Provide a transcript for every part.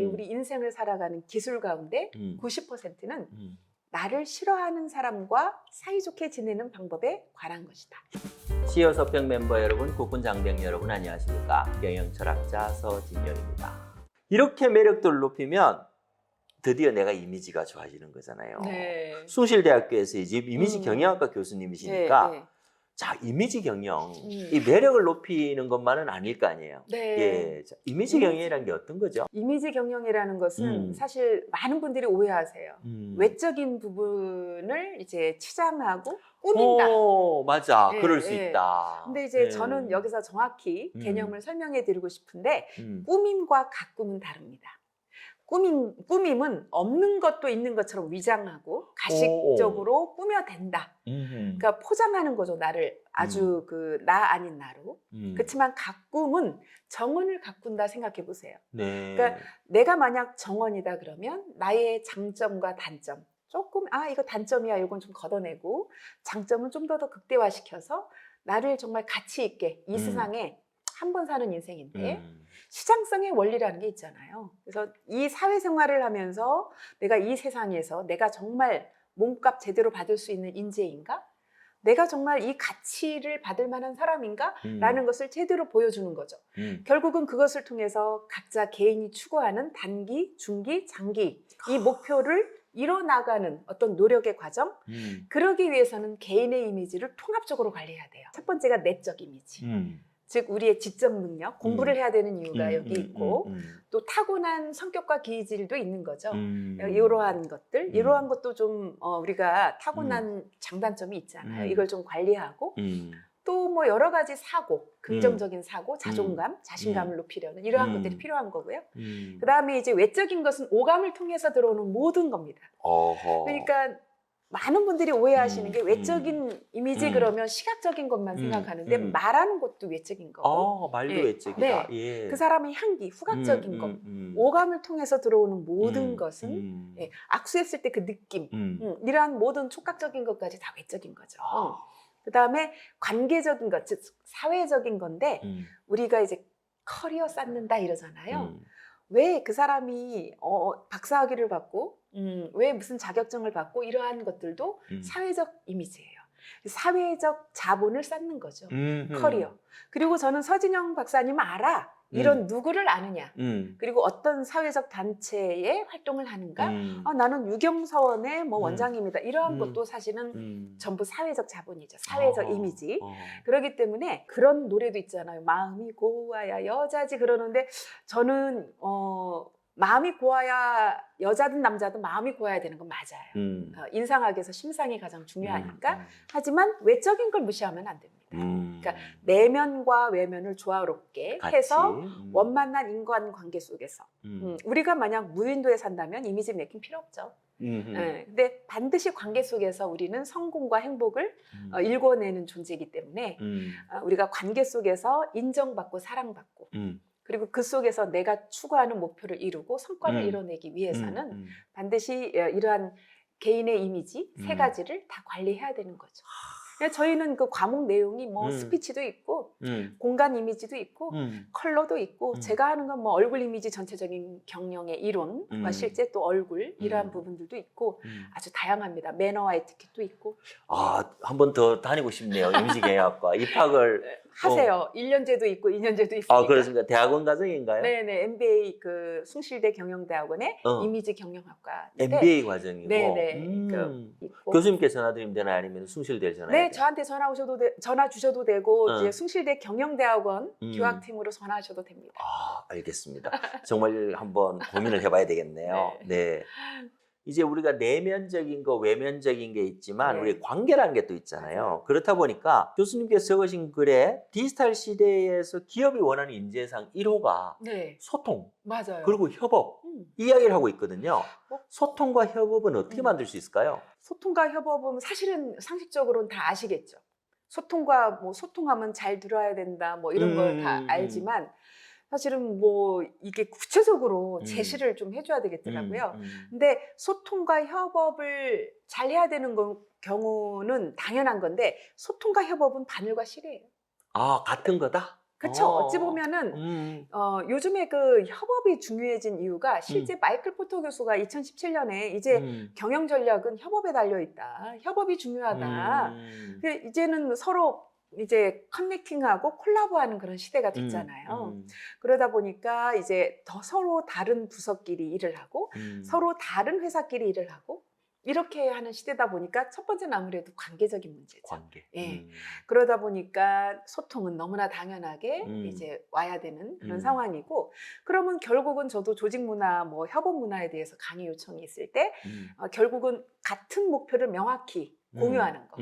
우리 인생을 살아가는 기술 가운데 90%는 나를 싫어하는 사람과 사이좋게 지내는 방법에 관한 것이다. CEO 서평 멤버 여러분, 국군 장병 여러분 안녕하십니까? 경영철학자 서진영입니다. 이렇게 매력도를 높이면 드디어 내가 이미지가 좋아지는 거잖아요. 네. 숭실대학교에서 이제 이미지 경영학과 교수님이시니까 네. 자, 이미지 경영, 이 매력을 높이는 것만은 아닐 거 아니에요. 네. 예, 자, 이미지 경영이라는 게 어떤 거죠? 이미지 경영이라는 것은 사실 많은 분들이 오해하세요. 외적인 부분을 이제 치장하고 꾸민다. 오, 맞아. 네, 그럴 수 네. 있다. 근데 이제 저는 여기서 정확히 개념을 설명해 드리고 싶은데 꾸밈과 가꿈은 다릅니다. 꾸밈은 없는 것도 있는 것처럼 위장하고 가식적으로 꾸며댄다. 그러니까 포장하는 거죠. 나를 아주 나 아닌 나로. 그렇지만 가꿈은 정원을 가꾼다 생각해 보세요. 네. 그러니까 내가 만약 정원이다 그러면 나의 장점과 단점 조금 이거 단점이야 이건 좀 걷어내고 장점은 좀 더 극대화시켜서 나를 정말 가치 있게 이 세상에 한 번 사는 인생인데 시장성의 원리라는 게 있잖아요. 그래서 이 사회생활을 하면서 내가 이 세상에서 내가 정말 몸값 제대로 받을 수 있는 인재인가? 내가 정말 이 가치를 받을 만한 사람인가? 라는 것을 제대로 보여주는 거죠. 결국은 그것을 통해서 각자 개인이 추구하는 단기, 중기, 장기 이 목표를 이뤄나가는 어떤 노력의 과정 그러기 위해서는 개인의 이미지를 통합적으로 관리해야 돼요. 첫 번째가 내적 이미지. 즉 우리의 지적 능력, 공부를 해야 되는 이유가 여기 있고 또 타고난 성격과 기질도 있는 거죠. 이러한 것들, 이러한 것도 좀 우리가 타고난 장단점이 있잖아요. 이걸 좀 관리하고 또 뭐 여러 가지 사고, 긍정적인 사고, 자존감, 자신감을 높이려는 이러한 것들이 필요한 거고요. 그 다음에 이제 외적인 것은 오감을 통해서 들어오는 모든 겁니다. 그러니까 많은 분들이 오해하시는 게 외적인 이미지 그러면 시각적인 것만 생각하는데 말하는 것도 외적인 거고 말도 외적이다. 네. 예. 그 사람의 향기, 후각적인 것 오감을 통해서 들어오는 모든 것은 악수했을 때 그 느낌 이러한 모든 촉각적인 것까지 다 외적인 거죠. 그 다음에 관계적인 것, 즉 사회적인 건데 우리가 이제 커리어 쌓는다 이러잖아요. 왜 그 사람이 박사학위를 받고 왜 무슨 자격증을 받고 이러한 것들도 사회적 이미지예요. 사회적 자본을 쌓는 거죠. 커리어. 그리고 저는 서진영 박사님 알아. 이런 누구를 아느냐. 그리고 어떤 사회적 단체에 활동을 하는가. 나는 유경서원의 뭐 원장입니다. 이러한 것도 사실은 전부 사회적 자본이죠. 사회적 이미지. 그렇기 때문에 그런 노래도 있잖아요. 마음이 고와야 여자지 그러는데 저는 마음이 고와야 여자든 남자든 마음이 고와야 되는 건 맞아요. 인상학에서 심상이 가장 중요하니까. 하지만 외적인 걸 무시하면 안 됩니다. 그러니까 내면과 외면을 조화롭게 해서 원만한 인간관계 속에서 우리가 만약 무인도에 산다면 이미지 메이킹 필요 없죠. 근데 반드시 관계 속에서 우리는 성공과 행복을 일궈내는 존재이기 때문에 우리가 관계 속에서 인정받고 사랑받고 그리고 그 속에서 내가 추구하는 목표를 이루고 성과를 이뤄내기 위해서는 반드시 이러한 개인의 이미지 세 가지를 다 관리해야 되는 거죠. 저희는 그 과목 내용이 뭐 스피치도 있고 공간 이미지도 있고 컬러도 있고 제가 하는 건 뭐 얼굴 이미지 전체적인 경영의 이론과 실제 또 얼굴 이러한 부분들도 있고 아주 다양합니다. 매너와 에티켓도 있고. 한 번 더 다니고 싶네요. 이미지 경영학과 입학을 하세요. 1년제도 있고 2년제도 있으니까. 그렇습니까? 대학원 과정인가요? 네네. MBA 그 숭실대 경영대학원의 이미지 경영학과. MBA 과정이고. 네네. 있고. 교수님께 전화드리면 되나요? 아니면 숭실대 전화? 네, 저한테 전화 주셔도 되고 이제 숭실대 경영대학원 교학팀으로 전화하셔도 됩니다. 알겠습니다. 정말 한번 고민을 해봐야 되겠네요. 네. 이제 우리가 내면적인 거, 외면적인 게 있지만 우리 관계라는 게 또 있잖아요. 그렇다 보니까 교수님께서 적으신 글에 디지털 시대에서 기업이 원하는 인재상 1호가 소통, 맞아요. 그리고 협업 이야기를 하고 있거든요. 소통과 협업은 어떻게 만들 수 있을까요? 소통과 협업은 사실은 상식적으로는 다 아시겠죠. 소통하면 잘 들어야 된다 뭐 이런 걸 다 알지만 사실은 뭐 이게 구체적으로 제시를 좀 해줘야 되겠더라고요. 근데 소통과 협업을 잘 해야 되는 경우는 당연한 건데 소통과 협업은 바늘과 실이에요. 같은 거다? 그쵸? 어찌 보면은 요즘에 그 협업이 중요해진 이유가 실제 마이클 포터 교수가 2017년에 이제 경영 전략은 협업에 달려 있다. 협업이 중요하다. 이제는 서로 이제 커넥팅하고 콜라보하는 그런 시대가 됐잖아요. 그러다 보니까 이제 더 서로 다른 부서끼리 일을 하고 서로 다른 회사끼리 일을 하고 이렇게 하는 시대다 보니까 첫 번째는 아무래도 관계적인 문제죠. 관계. 예. 그러다 보니까 소통은 너무나 당연하게 이제 와야 되는 그런 상황이고, 그러면 결국은 저도 조직 문화, 뭐 협업 문화에 대해서 강의 요청이 있을 때 결국은 같은 목표를 명확히 공유하는 거.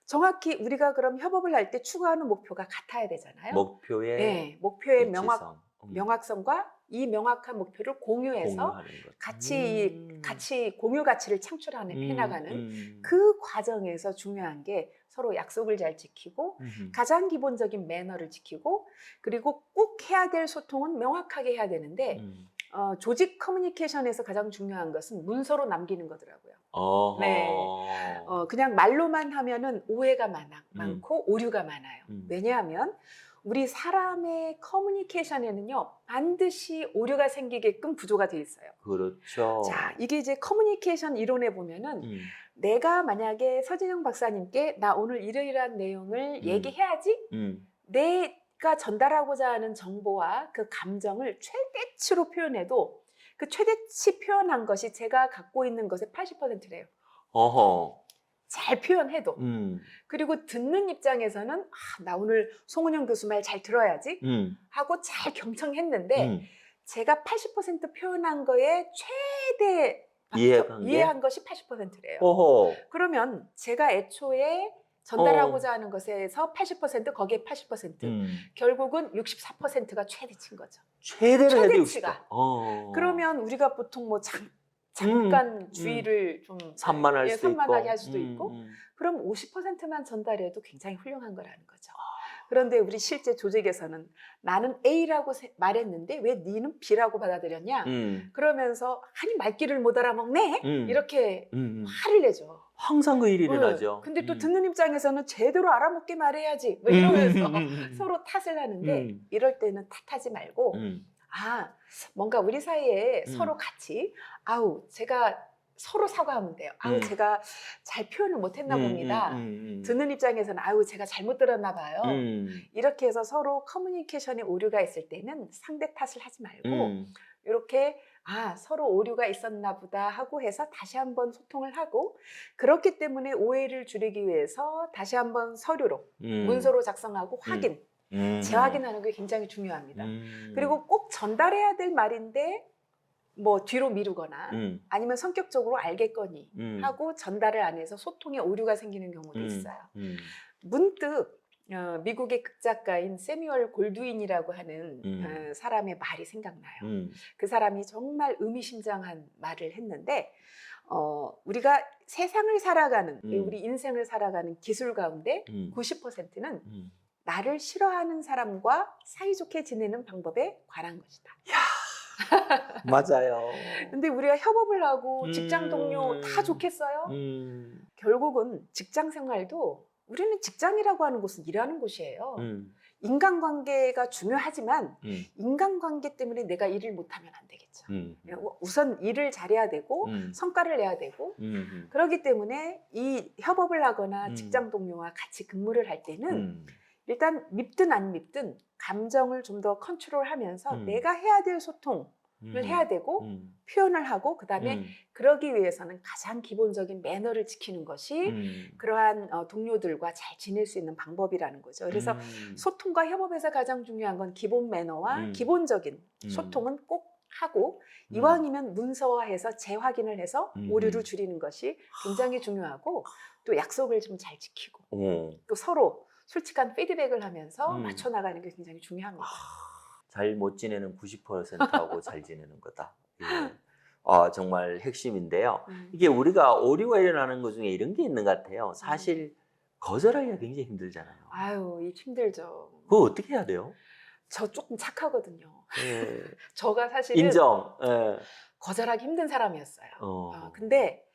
정확히 우리가 그럼 협업을 할 때 추구하는 목표가 같아야 되잖아요. 목표의 네, 목표의 일치성. 명확성과 이 명확한 목표를 공유해서 공유하는 것. 같이 공유 가치를 창출하는 해나가는 그 과정에서 중요한 게 서로 약속을 잘 지키고 가장 기본적인 매너를 지키고, 그리고 꼭 해야 될 소통은 명확하게 해야 되는데 조직 커뮤니케이션에서 가장 중요한 것은 문서로 남기는 거더라고요. 어허. 네. 그냥 말로만 하면은 오해가 많고 오류가 많아요. 왜냐하면 우리 사람의 커뮤니케이션에는요, 반드시 오류가 생기게끔 구조가 되어 있어요. 그렇죠. 자, 이게 이제 커뮤니케이션 이론에 보면은 내가 만약에 서진영 박사님께 나 오늘 이러이러한 내용을 얘기해야지, 내가 전달하고자 하는 정보와 그 감정을 최대치로 표현해도 그 최대치 표현한 것이 제가 갖고 있는 것의 80%래요. 어허. 잘 표현해도. 그리고 듣는 입장에서는 나 오늘 송은영 교수 말 잘 들어야지 하고 잘 경청했는데 제가 80% 표현한 거에 최대 이해한 것이 80%래요. 어허. 그러면 제가 애초에 전달하고자 하는 것에서 80%, 거기에 80%, 결국은 64%가 최대치인 거죠. 최대치가. 그러면 우리가 보통 뭐 잠깐 주의를 좀 산만하게 할 수도 있고, 그럼 50%만 전달해도 굉장히 훌륭한 거라는 거죠. 그런데 우리 실제 조직에서는 나는 A라고 말했는데 왜 니는 B라고 받아들였냐? 그러면서 아니 말귀를 못 알아먹네? 이렇게 화를 내죠. 항상 그 일이 일어나죠. 근데 또 듣는 입장에서는 제대로 알아먹게 말해야지 뭐 이러면서 서로 탓을 하는데, 이럴 때는 탓하지 말고 뭔가 우리 사이에 서로 같이 제가 서로 사과하면 돼요. 제가 잘 표현을 못했나 봅니다. 듣는 입장에서는 제가 잘못 들었나 봐요. 이렇게 해서 서로 커뮤니케이션에 오류가 있을 때는 상대 탓을 하지 말고 이렇게 서로 오류가 있었나 보다 하고 해서 다시 한번 소통을 하고, 그렇기 때문에 오해를 줄이기 위해서 다시 한번 서류로 문서로 작성하고 확인, 재확인하는 게 굉장히 중요합니다. 그리고 꼭 전달해야 될 말인데 뭐 뒤로 미루거나 아니면 성격적으로 알겠거니 하고 전달을 안 해서 소통에 오류가 생기는 경우도 있어요. 문득 미국의 극작가인 세뮤얼 골드윈이라고 하는 사람의 말이 생각나요. 그 사람이 정말 의미심장한 말을 했는데, 우리가 세상을 살아가는, 우리 인생을 살아가는 기술 가운데 90%는 나를 싫어하는 사람과 사이좋게 지내는 방법에 관한 것이다. 맞아요. 근데 우리가 협업을 하고 직장 동료 다 좋겠어요? 결국은 직장 생활도, 우리는 직장이라고 하는 곳은 일하는 곳이에요. 인간관계가 중요하지만 인간관계 때문에 내가 일을 못하면 안 되겠죠. 우선 일을 잘해야 되고 성과를 내야 되고, 그렇기 때문에 이 협업을 하거나 직장 동료와 같이 근무를 할 때는 일단 밉든 안 밉든 감정을 좀 더 컨트롤하면서 내가 해야 될 소통을 해야 되고 표현을 하고, 그 다음에 그러기 위해서는 가장 기본적인 매너를 지키는 것이 그러한 동료들과 잘 지낼 수 있는 방법이라는 거죠. 그래서 소통과 협업에서 가장 중요한 건 기본 매너와 기본적인 소통은 꼭 하고, 이왕이면 문서화해서 재확인을 해서 오류를 줄이는 것이 굉장히 중요하고, 또 약속을 좀 잘 지키고 또 서로 솔직한 피드백을 하면서 맞춰나가는 게 굉장히 중요합니다. 잘 못 지내는 90%하고 잘 지내는 거다. 예. 정말 핵심인데요. 이게 우리가 오류가 일어나는 것 중에 이런 게 있는 것 같아요. 사실 거절하기가 굉장히 힘들잖아요. 이 힘들죠. 그거 어떻게 해야 돼요? 저 조금 착하거든요. 예. 저가 사실은 인정. 예. 거절하기 힘든 사람이었어요. 근데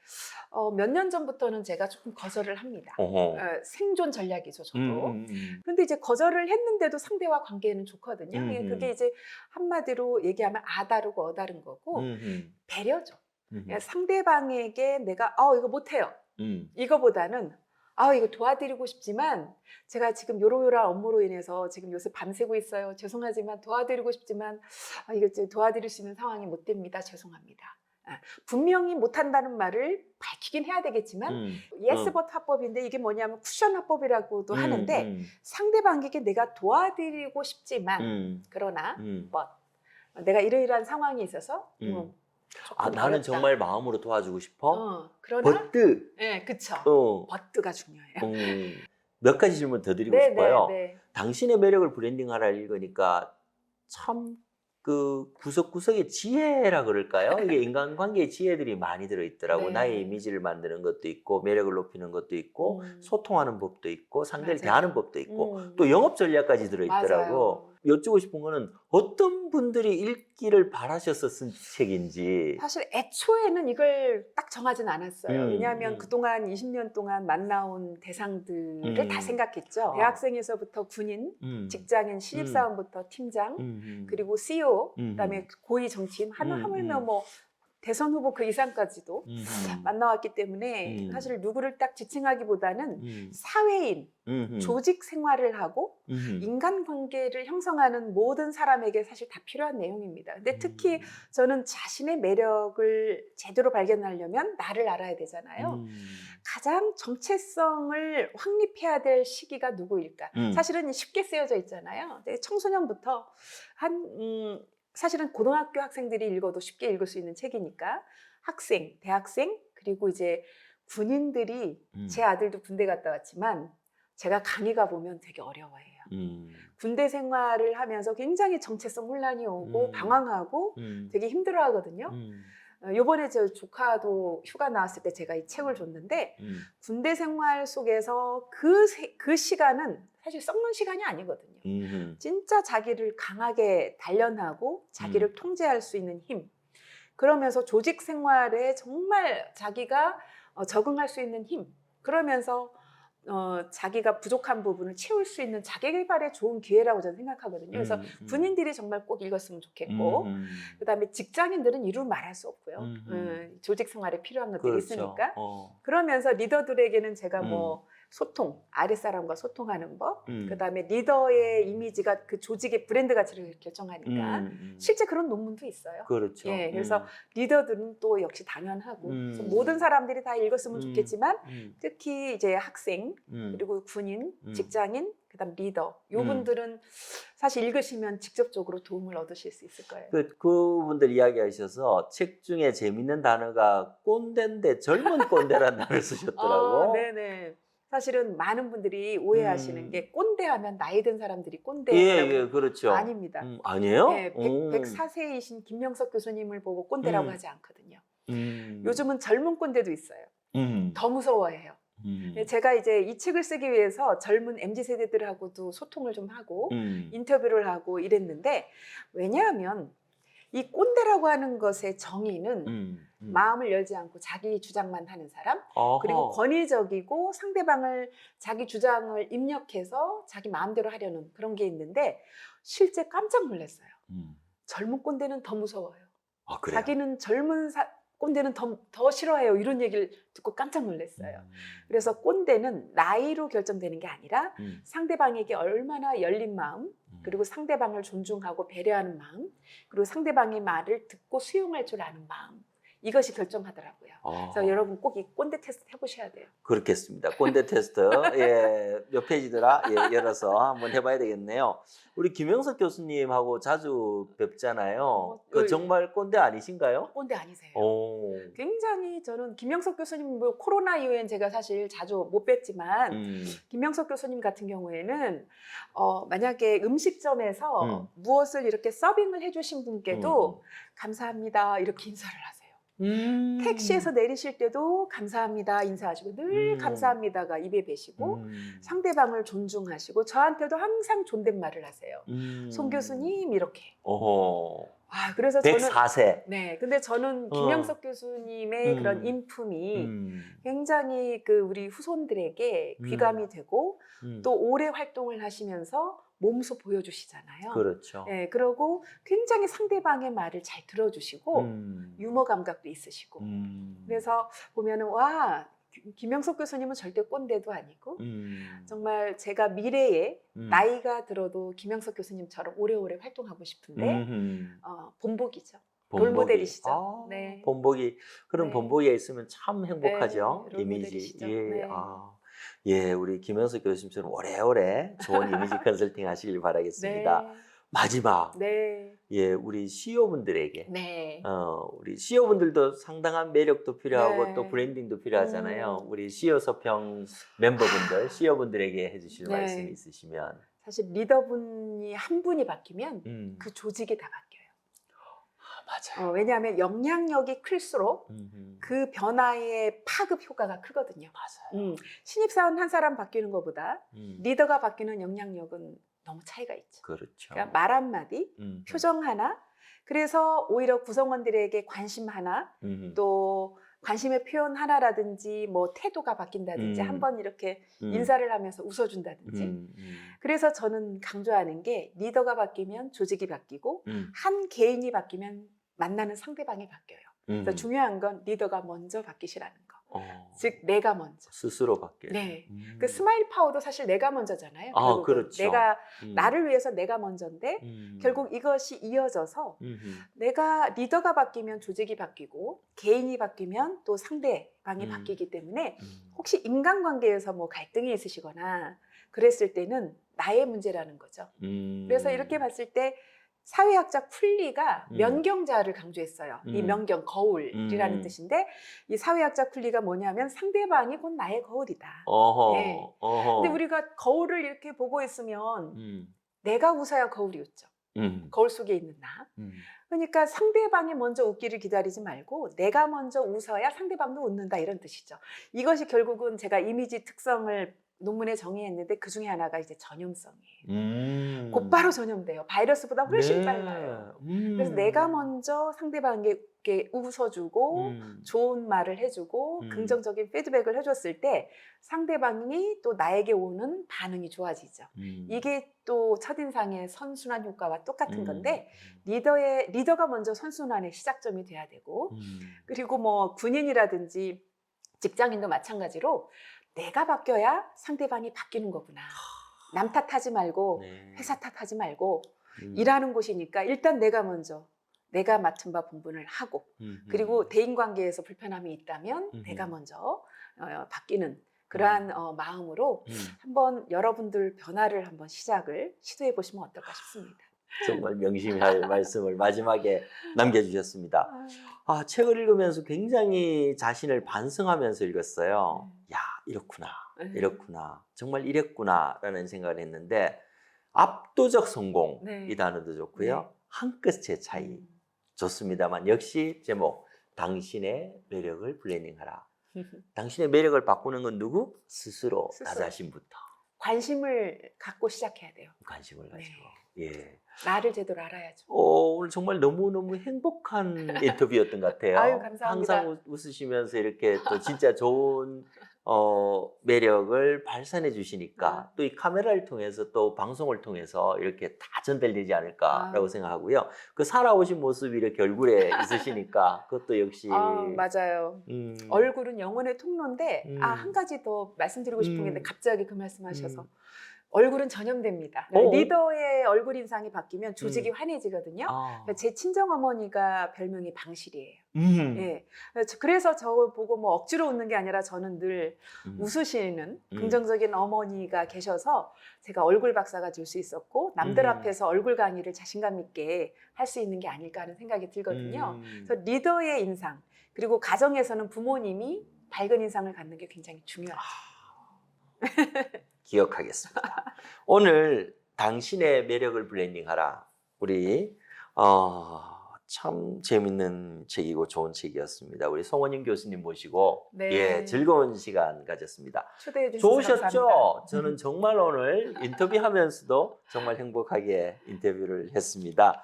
몇 년 전부터는 제가 조금 거절을 합니다. 생존 전략이죠, 저도. 근데 이제 거절을 했는데도 상대와 관계는 좋거든요. 그게 이제 한마디로 얘기하면 아다르고 어다른 거고 배려죠. 상대방에게 내가 이거 못해요. 이거보다는 이거 도와드리고 싶지만 제가 지금 요러요러한 업무로 인해서 지금 요새 밤새고 있어요. 죄송하지만 도와드리고 싶지만 이거 이제 도와드릴 수 있는 상황이 못 됩니다. 죄송합니다. 분명히 못한다는 말을 밝히긴 해야 되겠지만 yes but 화법인데 이게 뭐냐면 쿠션 화법이라고도 하는데 상대방에게 내가 도와드리고 싶지만 그러나 but 내가 이러이러한 상황이 있어서 나는 어렵다. 정말 마음으로 도와주고 싶어. 그러나 버트. 네, 그쵸. 버트가 중요해요. 몇 가지 질문 더 드리고 네, 싶어요. 네. 당신의 매력을 브랜딩하라 읽으니까 참 그 구석구석에 지혜라 그럴까요? 이게 인간관계의 지혜들이 많이 들어있더라고. 네. 나의 이미지를 만드는 것도 있고 매력을 높이는 것도 있고 소통하는 법도 있고 상대를 맞아요. 대하는 법도 있고 또 영업 전략까지 들어있더라고. 맞아요. 여쭈고 싶은 거는 어떤 분들이 읽기를 바라셔서 쓴 책인지. 사실 애초에는 이걸 딱 정하진 않았어요. 왜냐하면 음. 그동안 20년 동안 만나온 대상들을 다 생각했죠. 대학생에서부터 군인, 직장인, 신입사원부터 팀장, 그리고 CEO, 그다음에 고위 정치인, 하물며 뭐 대선 후보 그 이상까지도 만나왔기 때문에 사실 누구를 딱 지칭하기보다는 사회인, 조직 생활을 하고 인간관계를 형성하는 모든 사람에게 사실 다 필요한 내용입니다. 근데 특히 저는 자신의 매력을 제대로 발견하려면 나를 알아야 되잖아요. 가장 정체성을 확립해야 될 시기가 누구일까? 사실은 쉽게 쓰여져 있잖아요. 청소년부터 사실은 고등학교 학생들이 읽어도 쉽게 읽을 수 있는 책이니까 학생, 대학생, 그리고 이제 군인들이 제 아들도 군대 갔다 왔지만 제가 강의 가보면 되게 어려워해요. 군대 생활을 하면서 굉장히 정체성 혼란이 오고 방황하고 되게 힘들어 하거든요. 요번에 저 조카도 휴가 나왔을 때 제가 이 책을 줬는데 군대 생활 속에서 그 시간은 사실 썩는 시간이 아니거든요. 진짜 자기를 강하게 단련하고 자기를 통제할 수 있는 힘, 그러면서 조직 생활에 정말 자기가 적응할 수 있는 힘, 그러면서 자기가 부족한 부분을 채울 수 있는 자기개발의 좋은 기회라고 저는 생각하거든요. 그래서 군인들이 정말 꼭 읽었으면 좋겠고 그다음에 직장인들은 이루 말할 수 없고요. 조직 생활에 필요한 것들이 그렇죠. 있으니까 그러면서 리더들에게는 제가 뭐 소통, 아랫사람과 소통하는 법, 그다음에 리더의 이미지가 그 조직의 브랜드 가치를 결정하니까 실제 그런 논문도 있어요. 그렇죠. 예, 그래서 리더들은 또 역시 당연하고 그래서 모든 사람들이 다 읽었으면 좋겠지만 특히 이제 학생 그리고 군인, 직장인, 그다음 리더 요분들은 사실 읽으시면 직접적으로 도움을 얻으실 수 있을 거예요. 그분들 이야기하셔서 책 중에 재밌는 단어가 꼰대인데 젊은 꼰대라는 단어를 쓰셨더라고. 네네. 사실은 많은 분들이 오해하시는 게 꼰대하면 나이 든 사람들이 꼰대라고. 예, 그렇죠. 아닙니다. 아니에요? 네, 104세이신 김명석 교수님을 보고 꼰대라고 하지 않거든요. 요즘은 젊은 꼰대도 있어요. 더 무서워해요. 제가 이제 이 책을 쓰기 위해서 젊은 MZ세대들하고도 소통을 좀 하고 인터뷰를 하고 이랬는데 왜냐하면 이 꼰대라고 하는 것의 정의는 마음을 열지 않고 자기 주장만 하는 사람, 그리고 권위적이고 상대방을 자기 주장을 입력해서 자기 마음대로 하려는 그런 게 있는데 실제 깜짝 놀랐어요. 젊은 꼰대는 더 무서워요. 그래요? 자기는 젊은 꼰대는 더 싫어해요. 이런 얘기를 듣고 깜짝 놀랐어요. 그래서 꼰대는 나이로 결정되는 게 아니라 상대방에게 얼마나 열린 마음, 그리고 상대방을 존중하고 배려하는 마음, 그리고 상대방의 말을 듣고 수용할 줄 아는 마음, 이것이 결정하더라고요. 그래서 여러분 꼭 이 꼰대 테스트 해보셔야 돼요. 그렇겠습니다. 꼰대 테스트. 예, 몇 페이지더라? 예, 열어서 한번 해봐야 되겠네요. 우리 김영석 교수님하고 자주 뵙잖아요. 정말 꼰대 아니신가요? 꼰대 아니세요. 굉장히 저는 김영석 교수님 뭐 코로나 이후엔 제가 사실 자주 못 뵀지만 김영석 교수님 같은 경우에는 만약에 음식점에서 무엇을 이렇게 서빙을 해주신 분께도 감사합니다 이렇게 인사를 하세요. 택시에서 내리실 때도 감사합니다 인사하시고 늘 감사합니다가 입에 배시고 상대방을 존중하시고 저한테도 항상 존댓말을 하세요. 송 교수님 이렇게. 그래서 저는 104세. 네, 근데 저는 김영석 교수님의 그런 인품이 굉장히 그 우리 후손들에게 귀감이 되고 또 오래 활동을 하시면서 몸소 보여주시잖아요. 그렇죠. 네, 그러고 굉장히 상대방의 말을 잘 들어주시고 유머 감각도 있으시고 그래서 보면은 와 김영석 교수님은 절대 꼰대도 아니고 정말 제가 미래에 나이가 들어도 김영석 교수님처럼 오래오래 활동하고 싶은데 본보기죠. 롤모델이시죠. 네. 본보기 그런 네. 본보기가 있으면 참 행복하죠. 네, 이미지. 롤모델이시죠. 예, 네. 예, 우리 김현석 교수님처럼 오래오래 좋은 이미지 컨설팅 하시길 바라겠습니다. 네. 마지막, 네. 예, 우리 CEO분들에게, 네. 우리 CEO분들도 상당한 매력도 필요하고 네. 또 브랜딩도 필요하잖아요. 우리 CEO 서평 멤버분들, CEO분들에게 해주실 네. 말씀이 있으시면. 사실 리더분이 한 분이 바뀌면 그 조직이 다 바뀌어요. 맞아요. 왜냐하면 영향력이 클수록 그 변화의 파급 효과가 크거든요. 맞아요. 신입사원 한 사람 바뀌는 것보다 리더가 바뀌는 영향력은 너무 차이가 있죠. 그렇죠. 그러니까 말 한마디, 표정 하나, 그래서 오히려 구성원들에게 관심 하나, 또 관심의 표현 하나라든지 뭐 태도가 바뀐다든지 한번 이렇게 인사를 하면서 웃어준다든지 그래서 저는 강조하는 게 리더가 바뀌면 조직이 바뀌고 한 개인이 바뀌면 만나는 상대방이 바뀌어요. 그래서 중요한 건 리더가 먼저 바뀌시라는 거. 즉 내가 먼저. 스스로 바뀌어요. 네. 그 스마일 파워도 사실 내가 먼저잖아요. 결국은. 그렇죠. 내가 나를 위해서 내가 먼저인데 결국 이것이 이어져서 내가 리더가 바뀌면 조직이 바뀌고 개인이 바뀌면 또 상대방이 바뀌기 때문에 혹시 인간관계에서 뭐 갈등이 있으시거나 그랬을 때는 나의 문제라는 거죠. 그래서 이렇게 봤을 때 사회학자 쿨리가 면경자를 강조했어요. 이 면경, 거울이라는 뜻인데 이 사회학자 쿨리가 뭐냐면 상대방이 곧 나의 거울이다. 네. 근데 우리가 거울을 이렇게 보고 있으면 내가 웃어야 거울이 웃죠. 거울 속에 있는 나. 그러니까 상대방이 먼저 웃기를 기다리지 말고 내가 먼저 웃어야 상대방도 웃는다 이런 뜻이죠. 이것이 결국은 제가 이미지 특성을 논문에 정의했는데 그 중에 하나가 이제 전염성이에요. 곧바로 전염돼요. 바이러스보다 훨씬 네. 빨라요. 그래서 내가 먼저 상대방에게 웃어주고 좋은 말을 해주고 긍정적인 피드백을 해줬을 때 상대방이 또 나에게 오는 반응이 좋아지죠. 이게 또 첫인상의 선순환 효과와 똑같은 건데 리더가 먼저 선순환의 시작점이 돼야 되고 그리고 뭐 군인이라든지 직장인도 마찬가지로 내가 바뀌어야 상대방이 바뀌는 거구나. 남 탓하지 말고 회사 탓하지 말고 일하는 곳이니까 일단 내가 먼저 내가 맡은 바 분분을 하고 그리고 대인관계에서 불편함이 있다면 내가 먼저 바뀌는 그러한 마음으로 한번 여러분들 변화를 한번 시도해 보시면 어떨까 싶습니다. 정말 명심할 말씀을 마지막에 남겨주셨습니다. 책을 읽으면서 굉장히 자신을 반성하면서 읽었어요. 야, 이렇구나. 정말 이랬구나라는 생각을 했는데 압도적 성공 이 단어도 좋고요. 한 끗의 차이 좋습니다만 역시 제목 당신의 매력을 블렌딩하라. 당신의 매력을 바꾸는 건 누구? 스스로. 나 자신부터. 관심을 갖고 시작해야 돼요. 관심을 가지고. 예. 나를 제대로 알아야죠. 오늘 정말 너무너무 행복한 인터뷰였던 것 같아요. 아유, 감사합니다. 항상 웃으시면서 이렇게 또 진짜 좋은 매력을 발산해 주시니까 또 이 카메라를 통해서 또 방송을 통해서 이렇게 다 전달되지 않을까라고 생각하고요. 그 살아오신 모습이 이렇게 얼굴에 있으시니까 그것도 역시 맞아요. 얼굴은 영혼의 통로인데 한 가지 더 말씀드리고 싶은 게 있는데 갑자기 그 말씀하셔서 얼굴은 전염됩니다. 리더의 얼굴 인상이 바뀌면 조직이 환해지거든요. 제 친정어머니가 별명이 방실이에요. 예. 그래서 저 보고 뭐 억지로 웃는 게 아니라 저는 늘 웃으시는 긍정적인 어머니가 계셔서 제가 얼굴 박사가 될 수 있었고 남들 앞에서 얼굴 강의를 자신감 있게 할 수 있는 게 아닐까 하는 생각이 들거든요. 그래서 리더의 인상 그리고 가정에서는 부모님이 밝은 인상을 갖는 게 굉장히 중요하죠. 기억하겠습니다. 오늘 당신의 매력을 블렌딩하라. 우리 참 재밌는 책이고 좋은 책이었습니다. 우리 송원영 교수님 모시고 즐거운 시간 가졌습니다. 초대해 주셔서 좋으셨죠? 감사합니다. 저는 정말 오늘 인터뷰하면서도 정말 행복하게 인터뷰를 했습니다.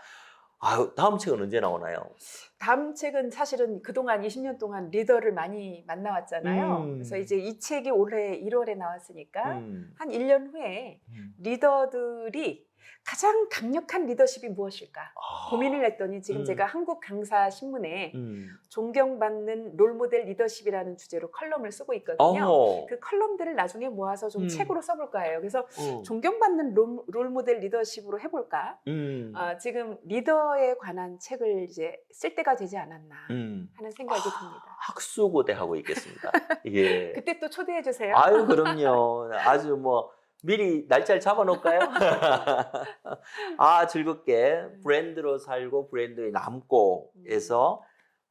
아유, 다음 책은 언제 나오나요? 다음 책은 사실은 그동안 20년 동안 리더를 많이 만나왔잖아요. 그래서 이제 이 책이 올해 1월에 나왔으니까 한 1년 후에 리더들이 가장 강력한 리더십이 무엇일까 고민을 했더니 지금 제가 한국 강사 신문에 존경받는 롤모델 리더십이라는 주제로 컬럼을 쓰고 있거든요. 그 컬럼들을 나중에 모아서 좀 책으로 써볼까 해요. 그래서 존경받는 롤모델 리더십으로 해볼까. 지금 리더에 관한 책을 이제 쓸 때가 되지 않았나 하는 생각이 듭니다. 학수고대 하고 있겠습니다. 예. 그때 또 초대해 주세요. 아유, 그럼요. 아주 뭐 미리 날짜를 잡아놓을까요? 아, 즐겁게 브랜드로 살고 브랜드에 남고 해서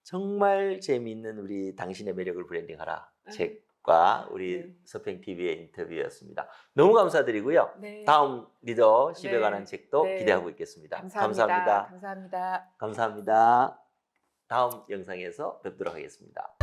정말 재미있는 우리 당신의 매력을 브랜딩하라 책과 우리 서평TV의 인터뷰였습니다. 너무 감사드리고요. 네. 다음 리더십에 네. 관한 책도 네. 기대하고 있겠습니다. 감사합니다. 감사합니다. 다음 영상에서 뵙도록 하겠습니다.